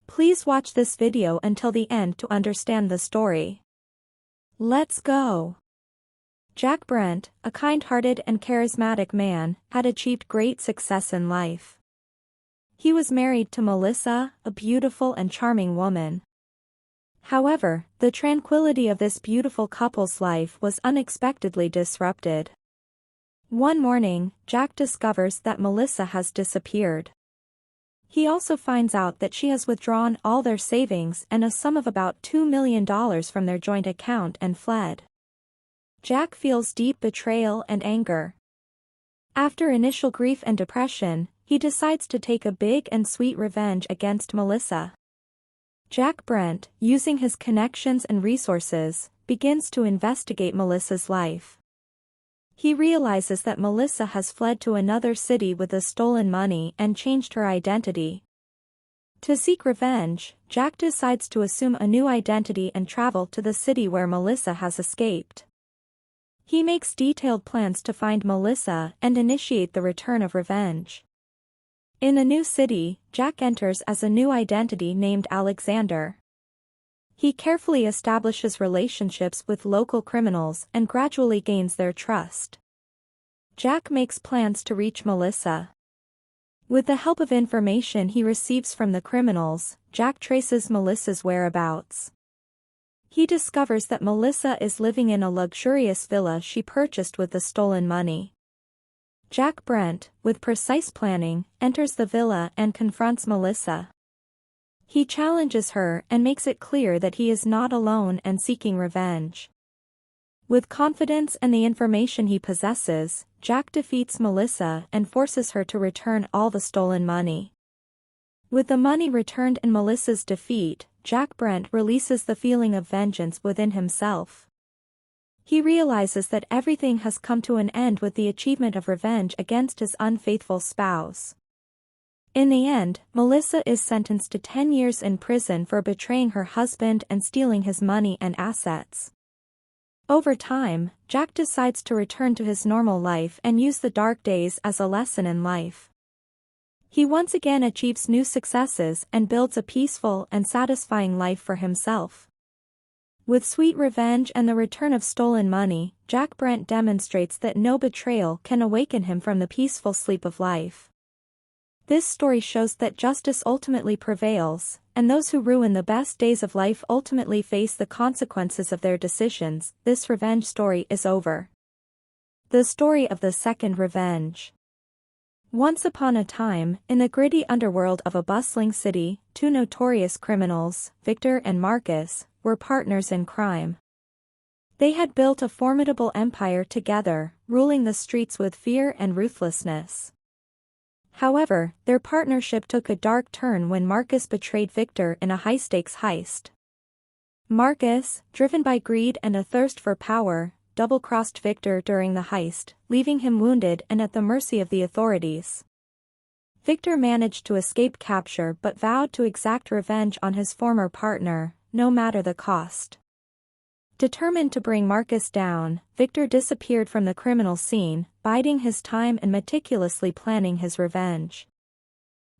Please watch this video until the end to understand the story. Let's go. Jack Brent, a kind-hearted and charismatic man, had achieved great success in life. He was married to Melissa, a beautiful and charming woman. However, the tranquility of this beautiful couple's life was unexpectedly disrupted. One morning, Jack discovers that Melissa has disappeared. He also finds out that she has withdrawn all their savings and a sum of about $2 million from their joint account and fled. Jack feels deep betrayal and anger. After initial grief and depression, he decides to take a big and sweet revenge against Melissa. Jack Brent, using his connections and resources, begins to investigate Melissa's life. He realizes that Melissa has fled to another city with the stolen money and changed her identity. To seek revenge, Jack decides to assume a new identity and travel to the city where Melissa has escaped. He makes detailed plans to find Melissa and initiate the return of revenge. In a new city, Jack enters as a new identity named Alexander. He carefully establishes relationships with local criminals and gradually gains their trust. Jack makes plans to reach Melissa. With the help of information he receives from the criminals, Jack traces Melissa's whereabouts. He discovers that Melissa is living in a luxurious villa she purchased with the stolen money. Jack Brent, with precise planning, enters the villa and confronts Melissa. He challenges her and makes it clear that he is not alone and seeking revenge. With confidence and the information he possesses, Jack defeats Melissa and forces her to return all the stolen money. With the money returned and Melissa's defeat, Jack Brent releases the feeling of vengeance within himself. He realizes that everything has come to an end with the achievement of revenge against his unfaithful spouse. In the end, Melissa is sentenced to 10 years in prison for betraying her husband and stealing his money and assets. Over time, Jack decides to return to his normal life and use the dark days as a lesson in life. He once again achieves new successes and builds a peaceful and satisfying life for himself. With sweet revenge and the return of stolen money, Jack Brent demonstrates that no betrayal can awaken him from the peaceful sleep of life. This story shows that justice ultimately prevails, and those who ruin the best days of life ultimately face the consequences of their decisions. This revenge story is over. The story of the second revenge. Once upon a time, in the gritty underworld of a bustling city, two notorious criminals, Victor and Marcus, were partners in crime. They had built a formidable empire together, ruling the streets with fear and ruthlessness. However, their partnership took a dark turn when Marcus betrayed Victor in a high-stakes heist. Marcus, driven by greed and a thirst for power, double-crossed Victor during the heist, leaving him wounded and at the mercy of the authorities. Victor managed to escape capture but vowed to exact revenge on his former partner, no matter the cost. Determined to bring Marcus down, Victor disappeared from the criminal scene, biding his time and meticulously planning his revenge.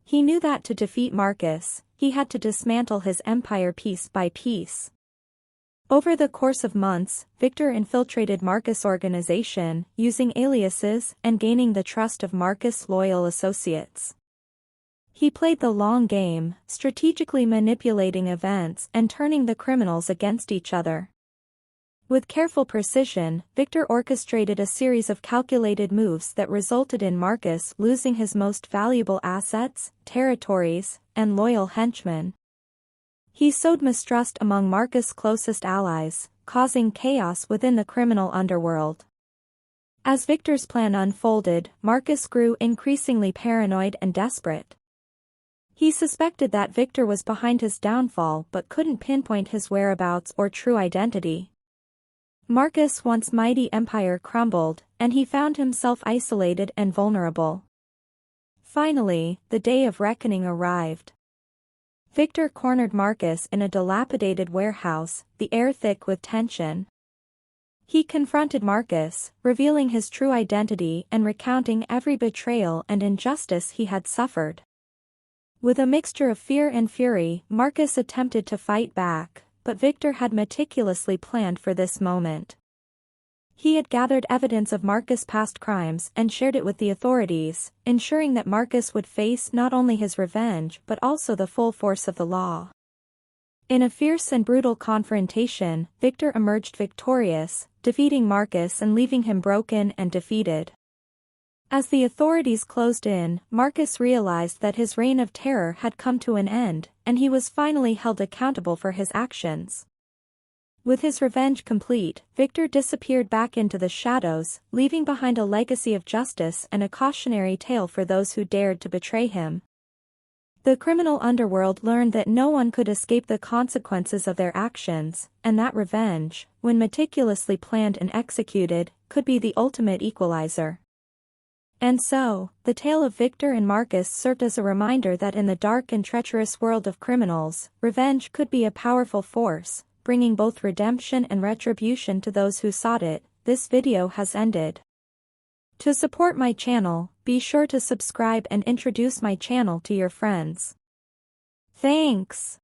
He knew that to defeat Marcus, he had to dismantle his empire piece by piece. Over the course of months, Victor infiltrated Marcus' organization, using aliases and gaining the trust of Marcus' loyal associates. He played the long game, strategically manipulating events and turning the criminals against each other. With careful precision, Victor orchestrated a series of calculated moves that resulted in Marcus losing his most valuable assets, territories, and loyal henchmen. He sowed mistrust among Marcus' closest allies, causing chaos within the criminal underworld. As Victor's plan unfolded, Marcus grew increasingly paranoid and desperate. He suspected that Victor was behind his downfall but couldn't pinpoint his whereabouts or true identity. Marcus' once mighty empire crumbled, and he found himself isolated and vulnerable. Finally, the day of reckoning arrived. Victor cornered Marcus in a dilapidated warehouse, the air thick with tension. He confronted Marcus, revealing his true identity and recounting every betrayal and injustice he had suffered. With a mixture of fear and fury, Marcus attempted to fight back, but Victor had meticulously planned for this moment. He had gathered evidence of Marcus' past crimes and shared it with the authorities, ensuring that Marcus would face not only his revenge but also the full force of the law. In a fierce and brutal confrontation, Victor emerged victorious, defeating Marcus and leaving him broken and defeated. As the authorities closed in, Marcus realized that his reign of terror had come to an end, and he was finally held accountable for his actions. With his revenge complete, Victor disappeared back into the shadows, leaving behind a legacy of justice and a cautionary tale for those who dared to betray him. The criminal underworld learned that no one could escape the consequences of their actions, and that revenge, when meticulously planned and executed, could be the ultimate equalizer. And so, the tale of Victor and Marcus served as a reminder that in the dark and treacherous world of criminals, revenge could be a powerful force, bringing both redemption and retribution to those who sought it. This video has ended. To support my channel, be sure to subscribe and introduce my channel to your friends. Thanks.